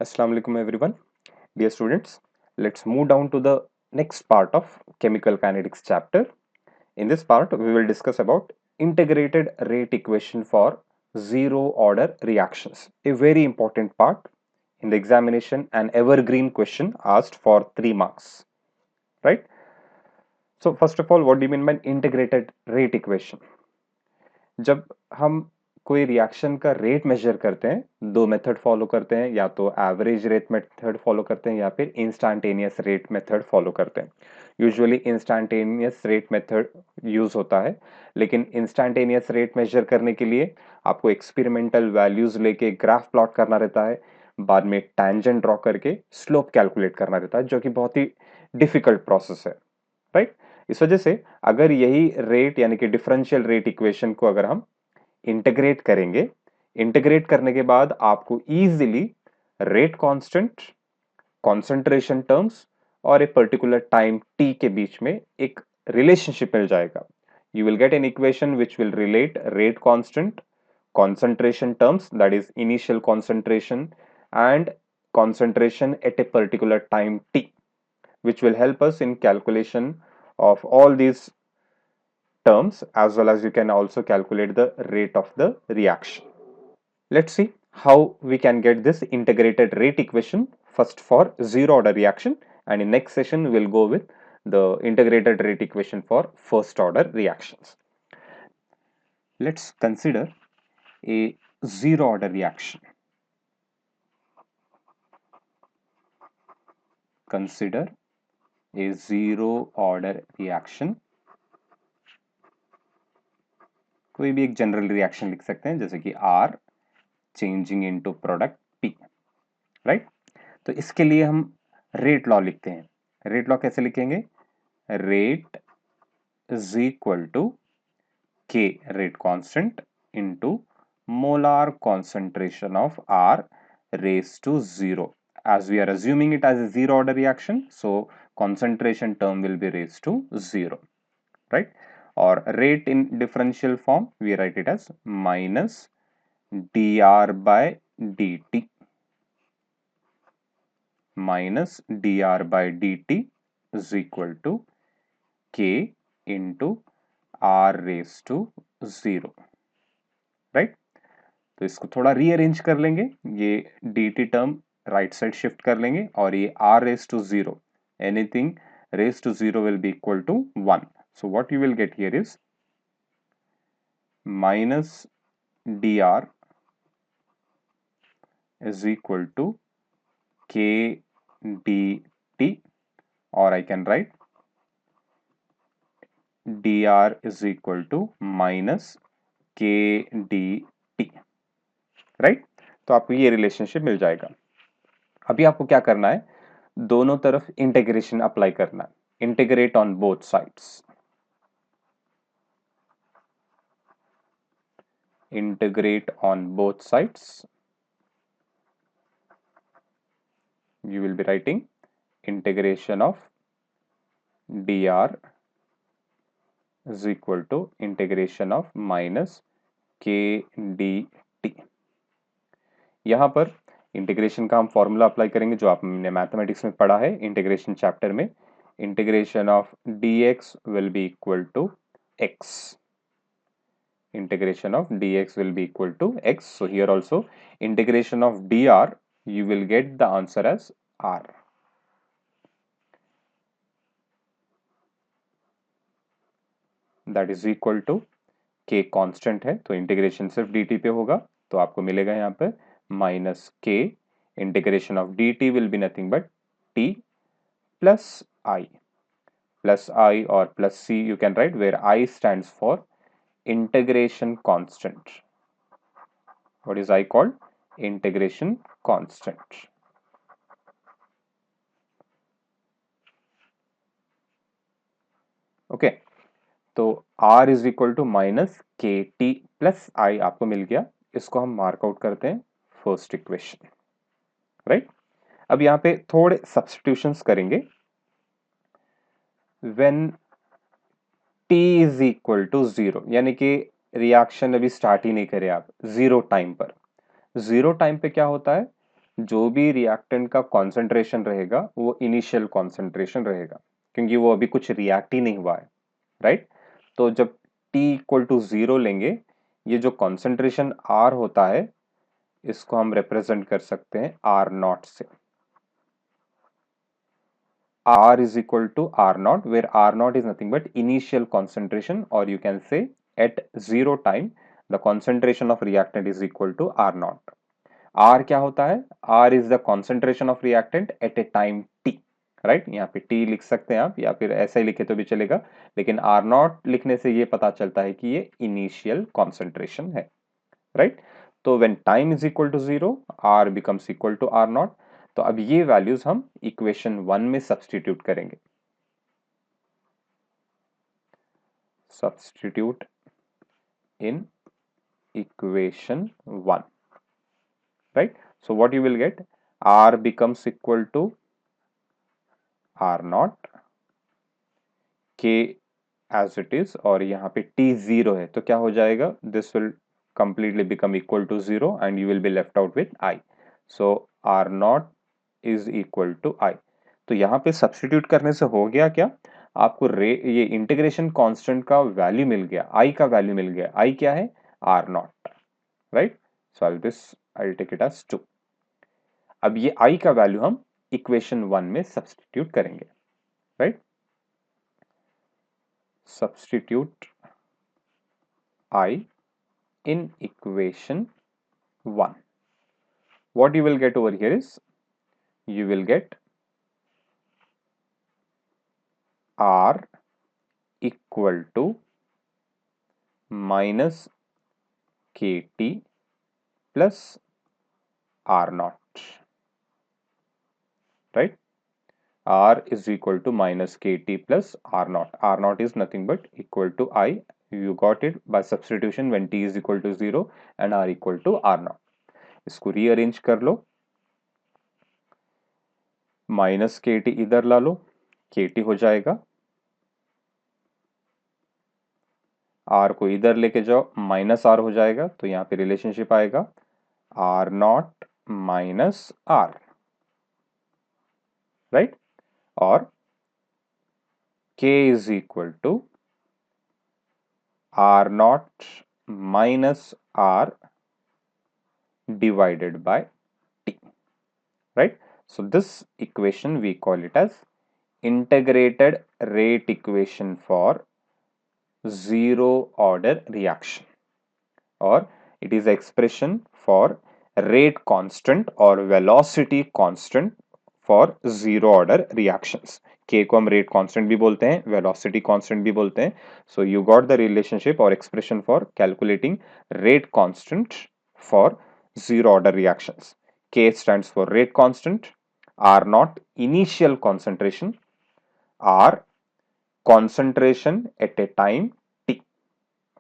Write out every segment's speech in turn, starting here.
Assalamu alaikum everyone. Dear students, let's move down to the next part of chemical kinetics chapter. In this part, we will discuss about integrated rate equation for zero order reactions. A very important part in the examination, an evergreen question asked for 3 marks, right? So first of all, what do you mean by integrated rate equation? जब हम कोई reaction का rate major करते हैं, दो method follow करते हैं, या तो एवरेज रेट मेथड फॉलो करते हैं या फिर इंस्टैन्टेनियस रेट मेथड फॉलो करते हैं। Usually instantaneous rate method use होता है, लेकिन इंस्टैन्टेनियस रेट मेजर करने के लिए आपको एक्सपेरिमेंटल वैल्यूज लेके ग्राफ प्लॉट करना रहता है, बाद में टैंजेंट ड्रॉ करके स्लोप कैलकुलेट करना रहता है, जो कि बहुत ही डिफिकल्ट प्रोसेस है, राइट? इस वजह से अगर यही रेट यानी कि डिफरेंशियल रेट इक्वेशन को अगर हम इंटीग्रेट करेंगे, इंटीग्रेट करने के बाद आपको easily rate constant, concentration terms और एक पर्टिकुलर टाइम टी के बीच में एक रिलेशनशिप मिल जाएगा। You will get an equation which will relate rate constant, concentration terms, that is initial concentration and concentration at a particular time t, which will help us in calculation of all these terms, as well as you can also calculate the rate of the reaction. Let's see how we can get this integrated rate equation first for zero order reaction, and in next session we will go with the integrated rate equation for first order reactions. Let's consider a zero order reaction. Consider a zero order reaction. कोई भी एक general reaction लिख सकते हैं, जैसे कि R changing into product P, right? तो इसके लिए हम रेट लॉ लिखते हैं। रेट लॉ कैसे लिखेंगे? Rate is equal to K rate constant into molar concentration of R raised to 0. As we are assuming it as a zero order reaction, so concentration term will be raised to 0, right? Or rate in differential form, we write it as minus dr by dt, minus dr by dt is equal to K into R raised to 0, right? तो इसको थोड़ा rearrange कर लेंगे, ये dt term right side shift कर लेंगे और ये r raise to 0, anything raise to 0 will be equal to 1. So what you will get here is minus dr is equal to K dt, or I can write dr is equal to minus K dt, right? तो आपको ये relationship मिल जाएगा। अभी आपको क्या करना है, दोनों तरफ इंटीग्रेशन अप्लाई करना है। Integrate on both sides, integrate on both sides. You will be writing integration of dr is equal to integration of minus k dt. यहां पर इंटीग्रेशन का हम फॉर्मूला अप्लाई करेंगे जो आपने मैथमेटिक्स में पढ़ा है इंटीग्रेशन चैप्टर में। Integration of dx will be equal to x. Integration of dx will be equal to x. So here also integration of dr, you will get the answer as r. That is equal to k constant है, तो integration सिर्फ dt पे होगा, तो आपको मिलेगा यहाँ पे minus k integration of dt will be nothing but t plus i और plus c you can write, where I stands for integration constant. What is I called? Integration constant. Okay, तो r is equal to minus K T plus I आपको मिल गया। इसको हम mark out करते हैं first equation, right? अब यहाँ पे थोड़े सब्स्टिट्यूशंस करेंगे। When t is equal to 0, यानी कि रिएक्शन अभी स्टार्ट ही नहीं करे आप, जीरो टाइम पर। जीरो टाइम पे क्या होता है, जो भी रिएक्टेंट का कॉन्सेंट्रेशन रहेगा वो इनिशियल कॉन्सेंट्रेशन रहेगा, क्योंकि वो अभी कुछ रिएक्ट ही नहीं हुआ है, राइट। तो जब t इक्वल टू 0 लेंगे, ये जो कॉन्सेंट्रेशन r होता है इसको हम रिप्रेजेंट कर सकते हैं r नॉट से। r is equal to r naught, where r naught is nothing but initial concentration, or you can say at 0 time the concentration of reactant is equal to r naught. r क्या होता है? r is the concentration of reactant at a time t, right यहाँ पे t लिख सकते हैं आप, या फिर ऐसे ही लिखे तो भी चलेगा, लेकिन r naught लिखने से ये पता चलता है कि ये इनिशियल कॉन्सेंट्रेशन है, राइट। तो when time is equal to 0, r becomes equal to r naught। तो अब ये वैल्यूज हम इक्वेशन 1 में सब्स्टिट्यूट करेंगे। Substitute in equation 1, right? So what you will get, r becomes equal to r naught, k as it is, और यहाँ पे t 0 है तो क्या हो जाएगा, this will completely become equal to 0 and you will be left out with I. So r naught is equal to I। तो यहाँ पे सब्स्टिट्यूट करने से हो गया क्या, आपको ये इंटीग्रेशन कांस्टेंट का वैल्यू मिल गया, I का वैल्यू मिल गया। I क्या है, r naught, right. Solve this, I will take it as 2। अब ये I का वैल्यू हम इक्वेशन 1 में सब्स्टिट्यूट करेंगे, right. Substitute I in equation 1. What you will get over here is, you will get R equal to minus KT plus R naught, right? R is equal to minus KT plus R naught. R naught is nothing but equal to I. You got it by substitution when T is equal to 0 and R equal to R naught. इसको rearrange कर लो, minus K T इधर ला लो, के T हो जाएगा, are को इधर लेके जाओ, माइनस आर हो जाएगा, तो यहाँ पे रिलेशनशिप आएगा R naught minus R, right. और k is equal to R naught minus R divided by t, right? So this equation we call it as integrated rate equation for zero order reaction, or it is expression for rate constant or velocity constant for zero order reactions। k को हम rate constant भी बोलते हैं, velocity constant भी बोलते हैं। So you got the relationship or expression for calculating rate constant for zero order reactions। k stands for rate constant, r naught initial concentration, r concentration at a time t।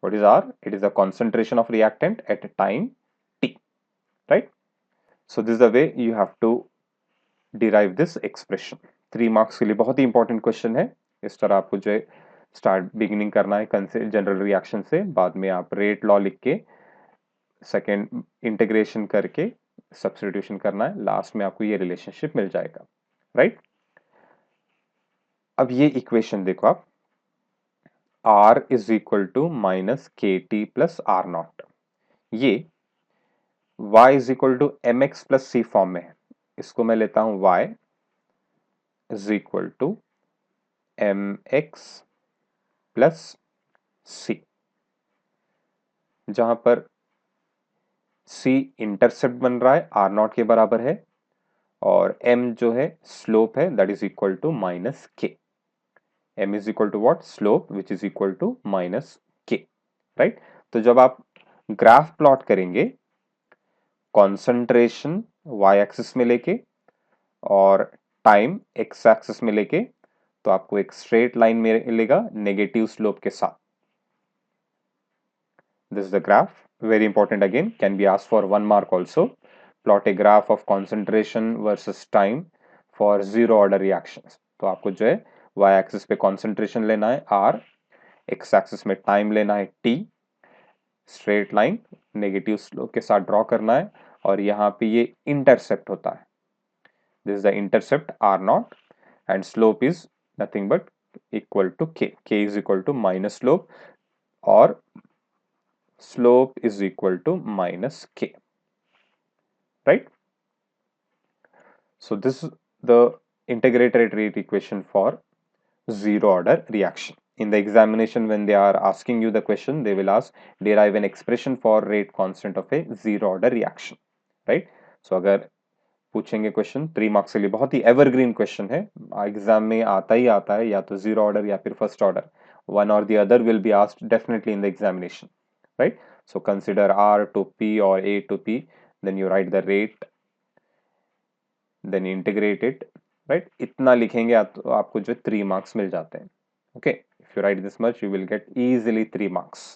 What is R? It is the concentration of reactant at a time t, right? So this is the way you have to derive this expression। 3 marks के लिए बहुत ही important question है। इस तरह आपको जो है start beginning करना है जनरल रिएक्शन से, बाद में आप रेट लॉ लिख के सेकेंड इंटीग्रेशन करके सब्स्टिट्यूशन करना है, लास्ट में आपको ये रिलेशनशिप मिल जाएगा, राइट। अब ये इक्वेशन देखो आप, R is equal to minus K T plus R naught, ये y is equal to M X plus C form में है। इसको मैं लेता हूं y is equal to M X plus C, जहां पर c इंटरसेप्ट बन रहा है r नॉट के बराबर है, और m जो है स्लोप है, that is equal to minus K. m is equal to what, slope which is equal to minus K, right. तो जब आप ग्राफ प्लॉट करेंगे कॉन्सेंट्रेशन y एक्सिस में लेके और टाइम x एक्सिस में लेके, तो आपको एक स्ट्रेट लाइन मिलेगा नेगेटिव स्लोप के साथ। This is the graph, very important, again can be asked for 1 mark also। plot a graph of concentration versus time for zero order reactions। तो आपको जो है y एक्सिस पे concentration लेना है r, x एक्सिस में टाइम लेना है t, straight line negative slope के साथ ड्रॉ करना है, और यहाँ पे ये इंटरसेप्ट होता है, this is the intercept R naught and slope is nothing but equal to K is equal to minus slope और slope is equal to minus k, right? So this is the integrated rate equation for zero order reaction. In the examination, when they are asking you the question, they will ask derive an expression for rate constant of a zero order reaction, right? So अगर पूछेंगे question 3 marks के लिए, बहुत ही evergreen question है, exam में आता ही आता है, या तो जीरो ऑर्डर या फिर first order, one or the other will be asked definitely in the examination, right? So consider R to P or A to P, then you write the rate, then integrate it, right? इतना लिखेंगे आप, तो आपको जो 3 marks मिल जाते हैं. Okay, if you write this much you will get easily 3 marks.